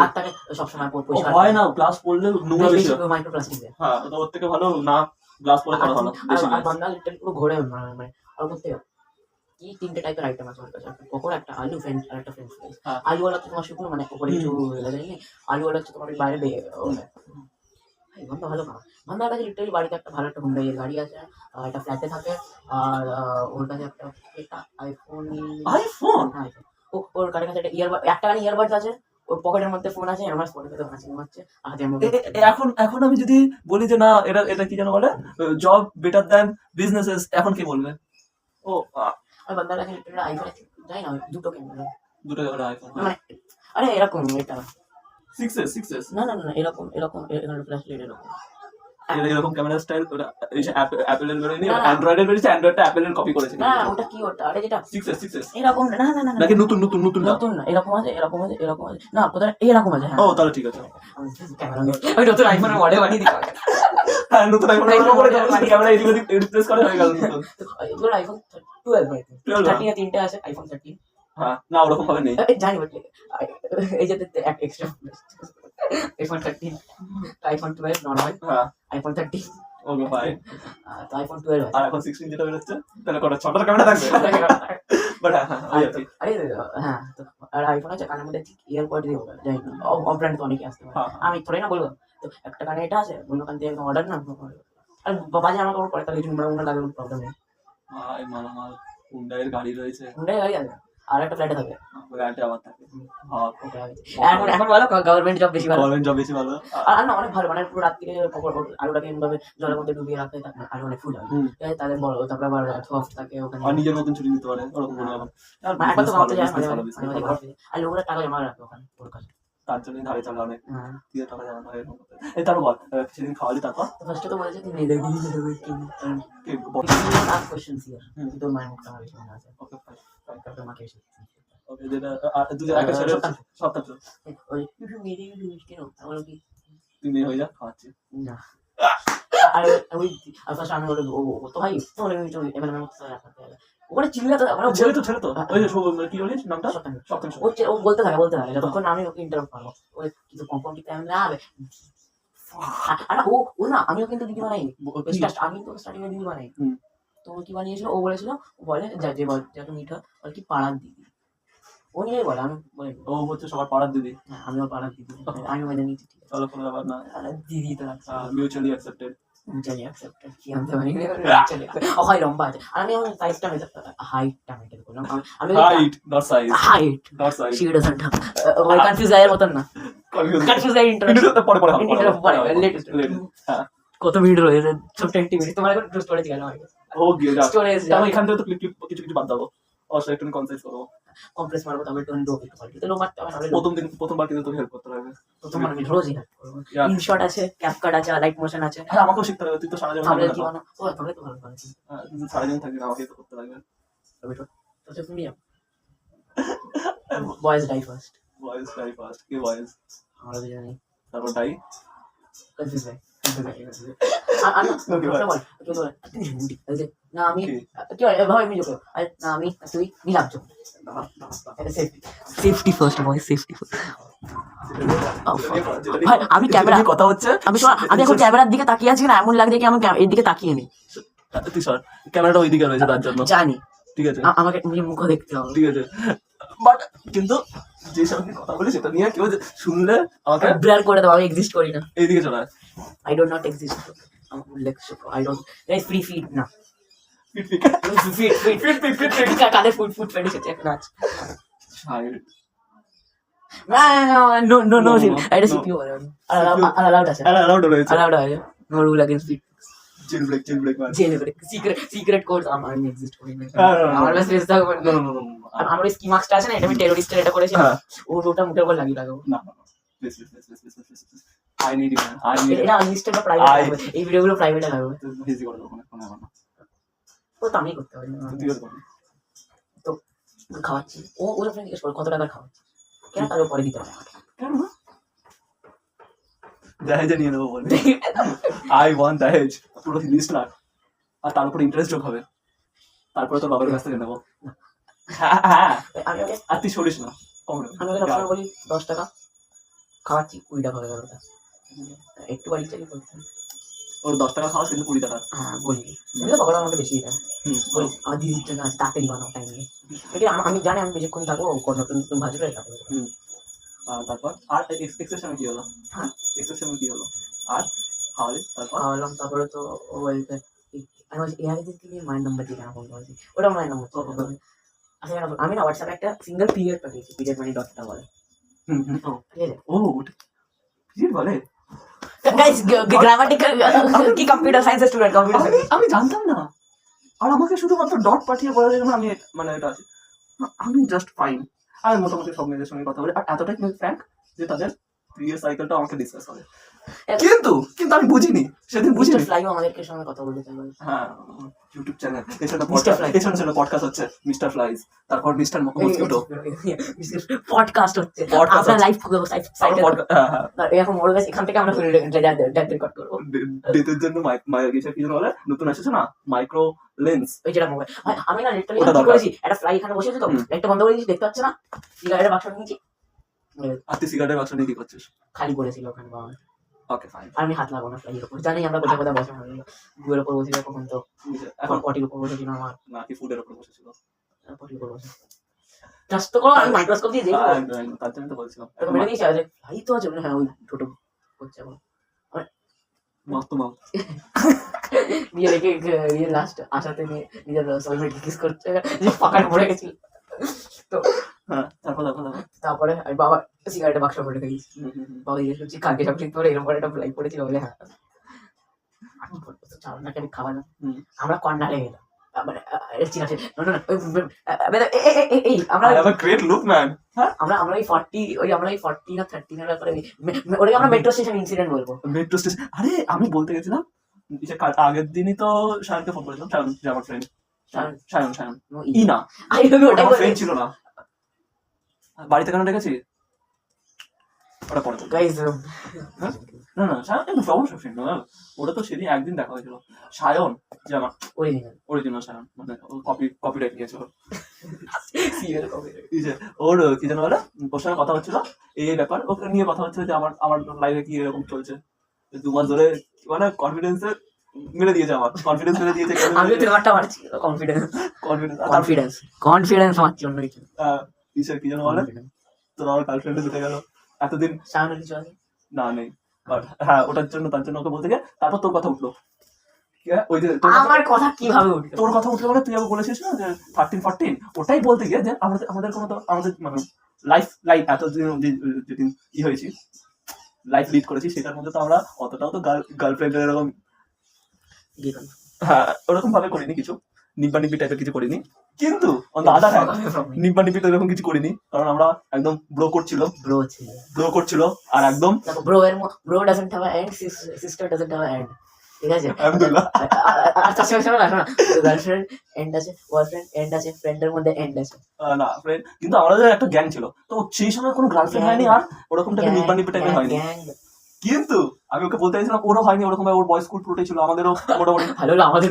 হাতটাকে সবসময় ও পরিষ্কার হয় না, গ্লাস পড়লে নোংরা বেশি হয়। মাইক্রোপ্লাস্টিক দেয়। হ্যাঁ, তো ওর থেকে ভালো না গ্লাস পরে করা ভালো। বেশি আর বান্দাল লিটার পুরো ঘোরে, মানে আর করতে কি তিনটে টাইপের আইটেম আছে ওর কাছে, একটা পকোড়া, একটা আলু ফ্রেঞ্চ, আর একটা ফ্রেঞ্চ ফ্রাইস। হ্যাঁ। আলুওয়ালা তো তোমার শুকনো, মানে উপরে কিছু লাগে নি, আলুওয়ালা হচ্ছে তোমার ওই বাইরে বান্দা ভালো খাওয়া। বান্দার কাছে লিটারালি বাড়িতে একটা ভালো একটা হুন্ডাইয়ের গাড়ি আছে, একটা ফ্ল্যাটে থাকে, আর ওর কাছে একটা আইফোন। আইফোন ওর কাছে একটা ইয়ারবাড, একটা গাড়ি ইয়ারবাডস আছে, ওর পকেটের মধ্যে ফোন আছে, আমার স্পটিফাইতে হাসি ঘুমাচ্ছে, হাতে আমার এখন এখন আমি যদি বলি যে না এটা এটা কি যেন বলে, জব বেটার দ্যান বিজনেসেস, এখন কি বলবে? ও আর বান্দার কাছে লিটারালি আইফোন যাই না, দুটো ক্যামেরা, দুটো জায়গায় আইফোন মানে আরে এরকম এটা 6s না এরকম এখানে ফ্ল্যাশ লাইট এরকম এরকম ক্যামেরা স্টাইল, ওটা এই যে অ্যাপেলের বেরোয়নি, না। অ্যান্ড্রয়েডের বেরিয়েছে, অ্যান্ড্রয়েডটা অ্যাপেলের কপি করেছে। না ওটা কি, ওটা আরে যেটা 6s এরকম না নাকি নতুন নতুন নতুন না? নতুন না, এরকম আছে না, কোথায় এরকম আছে। হ্যাঁ ও তাহলে ঠিক আছে। ক্যামেরা ওই নতুন আইফোনের মডেল বানিয়ে দিতে হবে। হ্যাঁ, নতুন আইফোন করে ক্যামেরা এদিক ওদিক রিপ্লেস করে হয়ে গেল নতুন। এগুলো আইফোন 12 ভাই, 12 13 এ তিনটে আছে, আইফোন 13 হ্যাঁ, না ওরকম ভাবে নেই। জানি বটে, এই যে এক এক্সট্রা আইফোন 13, আইফোন 12 নরমাল, হ্যাঁ আইফোন 13, ওকে ভাই। তো আইফোন 12 আর এখন 16 যেটা বেরোচ্ছে তাহলে কটা, 6টা ক্যামেরা থাকবে? বাট হ্যাঁ ওই আর কি। আরে হ্যাঁ, তো আর আইফোন আছে কানের মধ্যে ঠিক ইয়ারপড দিয়ে হবে, জানি না অফ ব্র্যান্ড তো অনেকে আসতে পারে, হ্যাঁ। আমি থোড়াই না বলবো, তো একটা কানে এটা আছে, অন্য কান দিয়ে একদম অর্ডার না, আর বাজে আমার কোনো পরে তাহলে জুমড়া লাগে, প্রবলেম নেই। ভাই মালামাল হুন্ডাইয়ের গাড়ি রয়েছে, হুন্ডাই গাড়ি আছে, আর একটা ফ্ল্যাটে থাকে, ফ্ল্যাটে আবার থাকে। হ্যাঁ, ওকে আছে। এখন ভালো গভর্নমেন্ট জব বেশি ভালো, গভর্নমেন্ট জব বেশি ভালো। আর না অনেক ভালো, মানে পুরো রাত্রিরে আলুটাকে এমনভাবে জলের মধ্যে ডুবিয়ে রাখতে থাকে, আলু অনেক ফুল হয়, হুম। ঠিক আছে, তাদের বড়, তারপরে আবার সফট থাকে ওখানে, আর নিজের মতন ছুটি দিতে পারে ওরকম কোনো ব্যাপার। আর মানে একবার তো business ভাবতে যায় business মাঝে business মাঝে ভালো। ভাবতে যায়। আর লোকরা টাকা জমা রাখে ওখানে ওর কাছে। তার জন্যই ধারে চালা অনেক হ্যাঁ, দিয়ে টাকা জমা হয় এরকম করতে। এই তারপর বল, সেদিন খাওয়ালি তারপর তো ফার্স্টে তো বলেছে তুই নেই কি বল? ask questions here, তুই তোর মায়ের মুখটা আমার এখানে আছে, ওকে ফাইন। তোর মাকে এসে ওকে, যেটা আর দুটো একটা ছেলে সপ্তাহ ওই তুই মেরে কেন আমার কি তুই মেয়ে হয়ে যা, খাওয়াচ্ছি। না, আর ওই আর ফার্স্ট আমি বলে ও তো ভাই তোর এমএন এর মতো ওখানে চিল্লাতে মানে ছেলে তো ওই যে কি বলিস নামটা? সপ্তম ও বলতে থাকে যতক্ষণ আমি ওকে ইন্টারাপ্ট করবো, ওই কিছু কম্পাউন্ড দিতে আমি না আর ও না, আমিও কিন্তু দিদি বানাই, আমি তো স্টার্টিং এ দিদি বানাই, হুম। তো ও কি বানিয়েছিল, ও বলেছিল, ও বলে যে যত মিঠা বলে কি পাড়ার দিদি, ও নিয়ে বলে, আমি বলি ও হচ্ছে সবার পাড়ার দিদি। হ্যাঁ আমি ওর পাড়ার দিদি, আমি মেনে নিচ্ছি, ঠিক আছে তাহলে কোনো ব্যাপার না, দিদি তো লাগছে, মিউচুয়ালি অ্যাকসেপ্টেড। চলি অ্যাকসেপ্টেড কি আনতে পারি চলি হয় লম্বা আছে, আর আমি আমার সাইজটা হাইটটা মেনটেন করলাম, আমি height not size, height not size. she doesn't have ওই কনফিউজ এর মতন না, কনফিউজ এর ইন্টারনেট পরে পরে হবে, পরে লেটেস্ট হ্যাঁ। কত মিনিট রয়েছে, সব 20 মিনিট, তোমার এখন স্টোরেজ গেল আমার ও গিয়ে যা স্টোরেজ আমি এখান থেকে তো ক্লিপ কিছু বাদ দাও, অবশ্যই একটু কনসাইজ করো। কমপ্লেক্স মারবো, তবে টোন ডো একটু পাল্টে লো মারতে হবে, নাহলে প্রথমবার কিন্তু তোকে হেল্প করতে লাগবে। তোমার আমি রোজই হেল্প করবো, Yeah. ইনশট আছে, ক্যাপকাট আছে, লাইট মোশন আছে, হ্যাঁ, আমাকেও শিখতে হবে, তুই তো সারা জীবন তাহলে থাকবি কি না। বানো ও তাহলে তো ভালো পারছি, সারা জীবন থাকবি না, আমাকে তো করতে লাগবে। তবে তো তুমি বয়েজ ডাই ফার্স্ট, ভয়েস টাই ফার্স্ট, কি ভয়েস, আমরা দুজনেই তারপর টাই। কনফিউজ ভাই না আমি কি হয় ভাই আমি যোগ না আমি তুই নিলাম যোগ safety first boy, safety first. ভাই আমি ক্যামেরা কথা হচ্ছে, আমি এখন ক্যামেরার দিকে তাকিয়ে আছি না, এমন লাগছে কি আমি এর দিকে তাকিয়ে নেই, তুই সর, ক্যামেরাটা ওইদিকে রয়েছে তার জন্য, জানি ঠিক আছে আমাকে নিজের মুখ দেখতে হবে, ঠিক আছে। বাট কিন্তু যে সঙ্গে কথা বলি সেটা নিয়ে কেউ শুনলে আমাকে ব্লার করে দাও, আমি এক্সিস্ট করি না, এইদিকে চলে আয়। আই ডোন্ট নট এক্সিস্ট, আমার উল্লেখ আই ডোন্ট ফ্রি ফিড না ফিট ফিট ফিট কাদের ফুট ফেটিস আছে এখন আছে side no no no No, এটা no. সিপিইউ বলে allowed আছে allowed রয়েছে allowed আছে no rule against it jailbreak man jailbreak secret codes আমার এক্সিস্ট করি না হ্যাঁ, no, no, no. আমার স্পেস থাকবে no no no no আমার স্কি মার্কসটা আছে না এটা আমি টেররিস্টের এটা করেছি হ্যাঁ ওটা মুখের উপর লাগিয়ে লাগাবো না please I need it man I need it এটা আনলিস্টেড বা প্রাইভেট I- লাগবে এই ভিডিওগুলো প্রাইভেটে লাগবে easy করে দেবো কোনো ব্যাপার না ও তো আমি করতে পারি না। তুই করবি তো খাওয়াচ্ছি ও ওর ফ্রেন্ড জিজ্ঞেস করে কত টাকা খাওয়াচ্ছি কেন তার পরে দিতে হবে আমাকে কেন দহেজে নিয়ে নেবো বলবি আই ওয়ান্ট দহেজ পুরো লিস্ট লাখ আর তার উপর ইন্টারেস্ট যোগ হবে তারপরে তো বাবার কাছ থেকে নেবো হ্যাঁ হ্যাঁ আমি ওকে আর তুই সরিস না কম নেবে। আমি ওকে সবসময় বলি 10 টাকা খাওয়াচ্ছি 20 টাকা হয়ে গেল ওটা একটু বাড়ি চালিয়ে বলছি ওর 10 টাকা খাওয়া কিন্তু 20 টাকা হ্যাঁ বলি তুমি তো পকোড়া আমাকে বেশি দেয় হুম বলি আমার দিদির জন্য আছে তাড়াতাড়ি বানাও টাইম নেই এটা আমি জানি আমি বেশিক্ষণ থাকবো নতুন নতুন ভাজবে তারপরে হুম আর তারপর আর এক্সেপশন কি হলো হ্যাঁ। এক্সেপশন কি হলো আর খাওয়ালে তারপর খাওয়ালাম তারপরে তো ও বলতে আমি বলছি এর আগে দিন মায়ের নাম্বার দিয়ে কেন ফোন করেছি ওটা মায়ের নাম্বার আচ্ছা আমি না হোয়াটসঅ্যাপে একটা সিঙ্গেল পিরিয়ড পাঠিয়েছি পিরিয়ড মানে ডটটা বলে হুম হুম ও ঠিক আছে ও পিরিয়ড বলে গাইস গ্রামাটিক্যাল কি কম্পিউটার সায়েন্সের স্টুডেন্ট কম্পিউটার আমি জানতাম না আর আমাকে শুধুমাত্র ডট পাঠিয়ে বলার জন্য আমি মানে এটা আছে আমি জাস্ট ফাইন আমি মোটামুটি সব মেয়েদের সঙ্গে কথা বলি আর এতটাই ফ্র্যাঙ্ক যে তাদের প্রিয় সাইকেলটা আমাকে ডিসকাস করে কিন্তু কিন্তু আমি বুঝিনি সেদিন বুঝিনি মিস্টার ফ্লাইও আমাদেরকে সঙ্গে কথা বলতে চাই হ্যাঁ ইউটিউব চ্যানেল এছাড়া Mr. Fly. এছাড়া পডকাস্ট হচ্ছে মিস্টার ফ্লাইজ তারপর মিস্টার মস্কিটো পডকাস্ট হচ্ছে Podcast আমরা হচ্ছে। লাইভ সাইটে হ্যাঁ হ্যাঁ এরকম মোর কাছে এখান থেকে আমরা রেকর্ড করবো ডেটের জন্য কি যেন বলে নতুন এসেছে না মাইক্রো লেন্স ওই যেটা মোবাইল আমি না লিটারালি ওটা কি দরকার। করেছি একটা ফ্লাই এখানে বসেছে তো হুম। একটা বন্ধ করে দিয়েছি দেখতে পাচ্ছে না সিগারেটের বাক্স নিয়েছি আর তুই সিগারেটের বাক্স নিয়ে কি করছিস খালি পড়েছিল ওখানে বাবা ওকে ফাইন আর আমি হাত লাগাবো না ফ্লাইয়ের উপর জানি আমরা কোথায় কোথায় বসে গুয়ের উপর বসে কখন তো এখন এখন পটির উপর বসেছিল আমার নাকি ফুডের উপর বসেছিল পটির উপর বসে জাস্ট তো করো আমি মাইক্রোস্কোপ দিয়ে দেখবো তার জন্য তো বলছিলাম তোকে মেরে দিয়েছি আজ ভাই তো আছে হ্যাঁ ওই ছোট করছে এখন মস্ত মাল বিয়ে রেখে ইয়ে লাস্ট আশাতে নিয়ে নিজের সোলমেট কিস করছে যে ফাঁকায় পড়ে গেছিল তো হ্যাঁ তারপর তারপরে আমি বাবা সিগারেটের বাক্স পড়ে গেছি হুম, হুম, হুম। বাবা জিজ্ঞেস করছি কালকে সব ঠিক করে এরকম করে একটা ফ্লাই পড়েছিল বলে হ্যাঁ আমি বলবো তো চাও না কেন খাওয়া না হুম। আমরা কর্নারে গেলাম মানে ঠিক আছে এই আমরা I have a great look, man. আমরা আমরা ওই 40 ওই আমরা ওই 40 না 30 এর ব্যাপারে ওটাকে আমরা মেট্রো স্টেশন ইনসিডেন্ট বলবো মেট্রো স্টেশন আরে আমি বলতে গেছিলাম যে আগের দিনই তো শায়নকে ফোন করেছিলাম শায়ন যে আমার ফ্রেন্ড শায়ন ই না আই লভ ওটা ওটা আমার ফ্রেন্ড ছিল না বাড়িতে কেন ডেকেছি ওটা পরে বলবো। গাইস না না শায়ন একদম অবশ্যই ফ্রেন্ড না ওটা তো সেদিন একদিন দেখা হয়েছিল শায়ন যে আমার অরিজিনাল অরিজিনাল শায়ন মানে কপিরাইট নিয়েছে ওর। সিরিয়াল কবে এই যে ওর কি যেন বলে ওর সঙ্গে কথা হচ্ছিল এই ব্যাপার ওকে নিয়ে কথা হচ্ছিল যে আমার লাইফে কি এরকম চলছে 2 মাস ধরে মানে কনফিডেন্সে মেরে দিয়েছে আমার কনফিডেন্স মেরে দিয়েছে আমি তো ব্যাপারটা মারছি কনফিডেন্স কনফিডেন্স কনফিডেন্স মারছি অন্য কিছু কিসের কি যেন বলে তোর আমার গার্লফ্রেন্ডে যেতে গেল এতদিন সামনে কিছু আছে না নেই বাট হ্যাঁ ওটার জন্য তার জন্য ওকে বলতে গিয়ে তারপর তোর কথা উঠলো কি হয়? ওই যে আমার কথা কিভাবে উঠলো তোর কথা উঠলো মানে তুই আবার বলেছিস না যে 13 ওটাই বলতে গিয়ে যে আমাদের কোনো তো আমাদের মানে লাইফ এত যেদিন কি হয়েছি লাইফ লিড করেছি সেটার মধ্যে তো আমরা অতটাও তো গার্লফ্রেন্ডের এরকম হ্যাঁ ওরকম ভাবে করিনি কিছু নিব্বা নিব্বি টাইপের কিছু করিনি কিন্তু অন দ্য আদার হ্যান্ড নিব্বা নিব্বি তো এরকম কিছু করিনি কারণ আমরা একদম ব্রো করছিল আর একদম দেখো bro doesn't have and sister doesn't have and ঠিক আছে আলহামদুলিল্লাহ আর তার সঙ্গে সঙ্গে রাখো না গার্লফ্রেন্ড এন্ড আছে বয়ফ্রেন্ড এন্ড আছে ফ্রেন্ডের মধ্যে এন্ড আছে না ফ্রেন্ড কিন্তু আমাদের একটা গ্যাং ছিল তো সেই সময় কোনো গার্লফ্রেন্ড হয়নি আর ওরকম টাইপের নিব্বা নিব্বি টাইপের হয়নি কিন্তু আমি ওকে বলতে চাইছিলাম ওরও হয়নি ওরকম ওর বয়েজ স্কুল পুরোটাই ছিল আমাদেরও মোটামুটি ভালো আমাদের